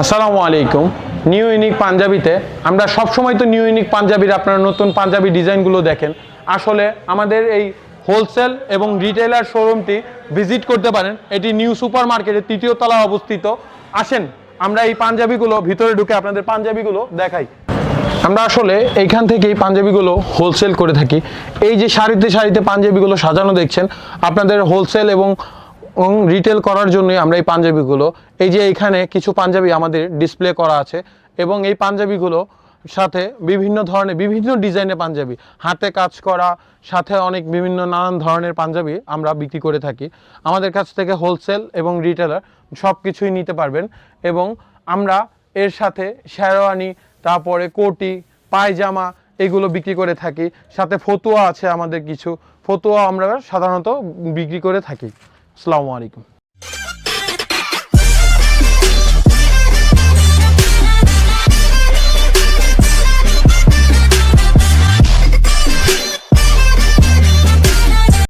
আসসালামু আলাইকুম। New unique পাঞ্জাবিতে আমরা সবসময় তো নিউ ইউনিক পাঞ্জাবির আপনারা নতুন পাঞ্জাবি ডিজাইনগুলো দেখেন। আসলে আমাদের এই হোলসেল এবং রিটেলার শোরুমটি ভিজিট করতে পারেন। এটি নিউ সুপার মার্কেটের 3য় তলায় অবস্থিত। আসেন আমরা এই পাঞ্জাবিগুলো ভিতরে ঢুকে আপনাদের পাঞ্জাবিগুলো দেখাই। আমরা আসলে এইখান থেকেই পাঞ্জাবিগুলো হোলসেল করে থাকি। এই যে সারিতে সারিতে পাঞ্জাবিগুলো সাজানো দেখছেন, আপনাদের হোলসেল এবং রিটেল করার জন্যই আমরা এই পাঞ্জাবিগুলো, এই যে এখানে কিছু পাঞ্জাবি আমাদের ডিসপ্লে করা আছে এবং এই পাঞ্জাবিগুলো সাথে বিভিন্ন ধরনের বিভিন্ন ডিজাইনের পাঞ্জাবি, হাতে কাজ করা, সাথে অনেক বিভিন্ন নানান ধরনের পাঞ্জাবি আমরা বিক্রি করে থাকি। আমাদের কাছ থেকে হোলসেল এবং রিটেলার সব কিছুই নিতে পারবেন। এবং আমরা এর সাথে শেরওয়ানি, তারপরে কোটি, পায়জামা এগুলো বিক্রি করে থাকি। সাথে ফতুয়া আছে, আমাদের কিছু ফতুয়া আমরা সাধারণত বিক্রি করে থাকি। আসসালামু আলাইকুম।